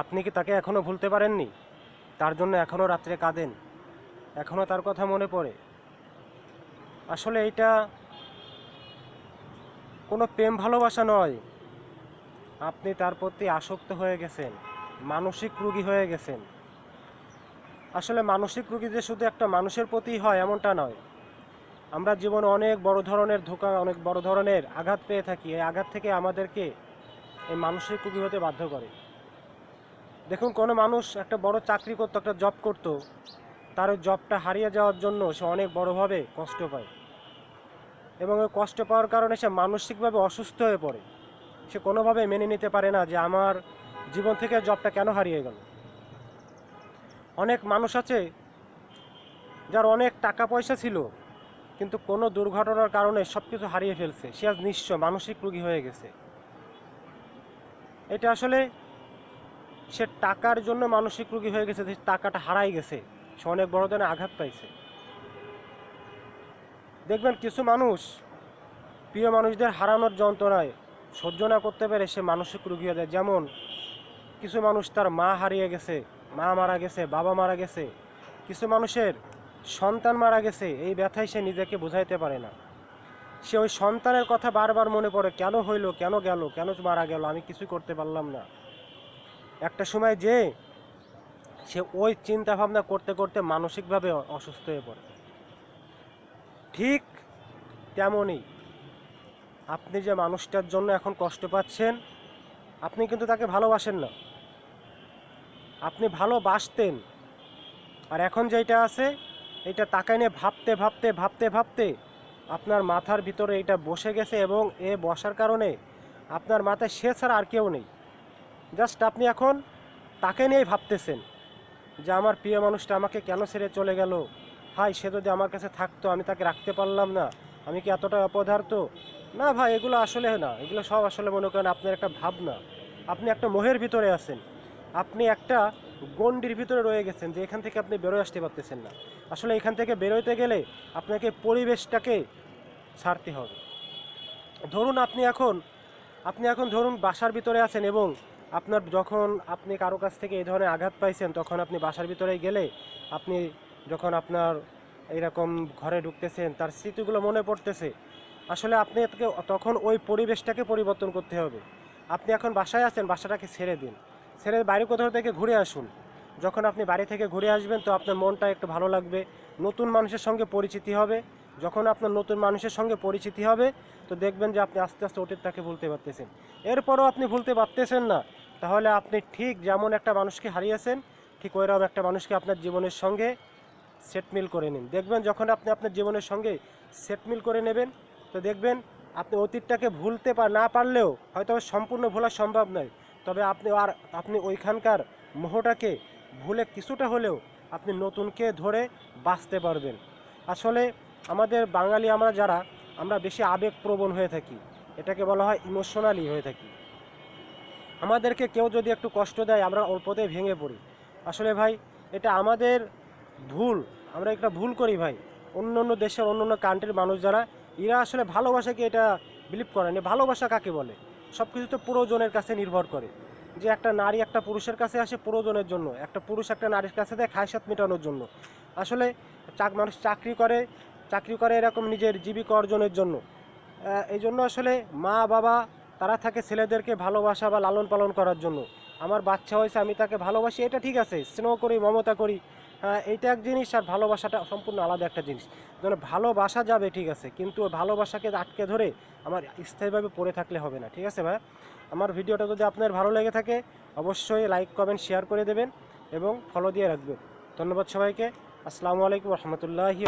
আপনি কি তাকে এখনও ভুলতে পারেননি? তার জন্য এখনও রাত্রে কাঁদেন, এখনও তার কথা মনে পড়ে? আসলে এটা কোনো প্রেম ভালোবাসা নয়। আপনি তার প্রতি আসক্ত হয়ে গেছেন, মানসিক রোগী হয়ে গেছেন। আসলে মানসিক রোগী যে শুধু একটা মানুষের প্রতিই হয় এমনটা নয়। আমরা জীবনে অনেক বড় ধরনের ধোঁকা, অনেক বড় ধরনের আঘাত পেয়ে থাকি। এই আঘাত থেকে আমাদেরকে এই মানসিক রোগী হতে বাধ্য করে। দেখুন, কোনো মানুষ একটা বড় চাকরি করতো, একটা জব করতো, তার ওই জবটা হারিয়ে যাওয়ার জন্য সে অনেক বড়োভাবে কষ্ট পায়, এবং ওই কষ্ট পাওয়ার কারণে সে মানসিকভাবে অসুস্থ হয়ে পড়ে। সে কোনোভাবে মেনে নিতে পারে না যে আমার জীবন থেকে জবটা কেন হারিয়ে গেল। অনেক মানুষ আছে যার অনেক টাকা পয়সা ছিল, কিন্তু কোনো দুর্ঘটনার কারণে সব কিছু হারিয়ে ফেলছে, সে আজ নিঃস্ব, মানসিক রোগী হয়ে গেছে। এটা আসলে সে টাকার জন্য মানসিক রোগী হয়ে গেছে, যে টাকাটা হারাই গেছে, সে অনেক বড় ধরনের আঘাত পাইছে। দেখবেন কিছু মানুষ প্রিয় মানুষদের হারানোর যন্ত্রণায় সহ্য না করতে পেরে সে মানসিক রোগী হয়ে যায়। যেমন কিছু মানুষ তার মা হারিয়ে গেছে, মা মারা গেছে, বাবা মারা গেছে, কিছু মানুষের সন্তান মারা গেছে, এই ব্যথায় সে নিজেকে বোঝাইতে পারে না। সে ওই সন্তানের কথা বারবার মনে পড়ে, কেন হইলো, কেন গেল, কেন মারা গেল, আমি কিছু করতে পারলাম না। একটা সময় যে সে ওই চিন্তা ভাবনা করতে করতে মানসিকভাবে অসুস্থ হয়ে পড়ে। ঠিক তেমনই আপনি যে মানুষটার জন্য এখন কষ্ট পাচ্ছেন, আপনি কিন্তু তাকে ভালোবাসেন না, আপনি ভালোবাসতেন। আর এখন যেটা আছে, এটা তাকে নিয়ে ভাবতে ভাবতে ভাবতে ভাবতে আপনার মাথার ভিতরে এটা বসে গেছে, এবং এ বসার কারণে আপনার মাথায় সে ছাড়া আর কেউ নেই। জাস্ট আপনি এখন তাকে নিয়েই ভাবতেছেন যে আমার প্রিয় মানুষটা আমাকে কেন ছেড়ে চলে গেল, হাই সে যদি আমার কাছে থাকতো, আমি তাকে রাখতে পারলাম না, আমি কি এতটা অপদার্থ? না ভাই, এগুলো আসলে না, এগুলো সব আসলে মনে করেন আপনার একটা ভাবনা। আপনি একটা মোহের ভিতরে আছেন, আপনি একটা গণ্ডির ভিতরে রয়ে গেছেন, যে এখান থেকে আপনি বেরোয় আসতে পারতেছেন না। আসলে এখান থেকে বেরোতে গেলে আপনাকে পরিবেশটাকে ছাড়তে হবে। ধরুন আপনি এখন ধরুন বাসার ভিতরে আছেন, এবং আপনার যখন আপনি কারো কাছ থেকে এই ধরনের আঘাত পাইছেন, তখন আপনি বাসার ভিতরে গেলে আপনি যখন আপনার এইরকম ঘরে ঢুকতেছেন, তার স্মৃতিগুলো মনে পড়তেছে। আসলে আপনি তখন ওই পরিবেশটাকে পরিবর্তন করতে হবে। আপনি এখন বাসায় আছেন, বাসাটাকে ছেড়ে দিন, ছেড়ে বাইরে কোথাও থেকে ঘুরে আসুন। যখন আপনি বাড়ি থেকে ঘুরে আসবেন, তো আপনার মনটা একটু ভালো লাগবে, নতুন মানুষের সঙ্গে পরিচিতি হবে। যখন আপনার নতুন মানুষের সঙ্গে পরিচিতি হবে, তো দেখবেন যে আপনি আস্তে আস্তে অতীতটাকে ভুলতে পারতেছেন। এরপরও আপনি ভুলতে পারতেছেন না, তাহলে আপনি ঠিক যেমন একটা মানুষকে হারিয়েছেন, ঠিক ওইরকম একটা মানুষকে আপনার জীবনের সঙ্গে সেটমিল করে নিন। দেখবেন যখন আপনি আপনার জীবনের সঙ্গে সেটমিল করে নেবেন, তো দেখবেন আপনি অতীতটাকে ভুলতে না পারলেও হয়তো সম্পূর্ণ ভোলা সম্ভব নয়, তবে আপনি ওইখানকার মোহটাকে ভুলে কিছুটা হলেও আপনি নতুনকে ধরে বাঁচতে পারবেন। আসলে আমাদের বাঙালি আমরা বেশি আবেগপ্রবণ হয়ে থাকি, এটাকে বলা হয় ইমোশনালি হয়ে থাকি। আমাদেরকে কেউ যদি একটু কষ্ট দেয়, আমরা অল্পতেই ভেঙে পড়ি। আসলে ভাই, এটা আমাদের ভুল, আমরা একটা ভুল করি ভাই। অন্য অন্য দেশের, অন্য অন্য কান্ট্রির মানুষ যারা, এরা আসলে ভালোবাসাকে এটা বিলিভ করেন। ভালোবাসা কাকে বলে? সব কিছু তো প্রয়োজনের কাছে নির্ভর করে। যে একটা নারী একটা পুরুষের কাছে আসে প্রয়োজনের জন্য, একটা পুরুষ একটা নারীর কাছে দেয় খায়সাত মেটানোর জন্য। আসলে মানুষ চাকরি করে এরকম নিজের জীবিকা অর্জনের জন্য। এই জন্য আসলে মা বাবা তারা থাকে ছেলেদেরকে ভালোবাসা বা লালন পালন করার জন্য। আমার বাচ্চা হয়েছে, আমি তাকে ভালোবাসি, এটা ঠিক আছে, স্নেহ করি, মমতা করি, এইটা এক জিনিস, আর ভালোবাসাটা সম্পূর্ণ আলাদা একটা জিনিস। যেন ভালোবাসা যাবে ঠিক আছে, কিন্তু ওই ভালোবাসাকে আটকে ধরে আমার স্থায়ীভাবে পড়ে থাকলে হবে না। ঠিক আছে ভাই, আমার ভিডিওটা যদি আপনার ভালো লেগে থাকে, অবশ্যই লাইক কমেন্ট শেয়ার করে দেবেন এবং ফলো দিয়ে রাখবেন। ধন্যবাদ সবাইকে। আসসালামু আলাইকুম রহমতুল্লাহি।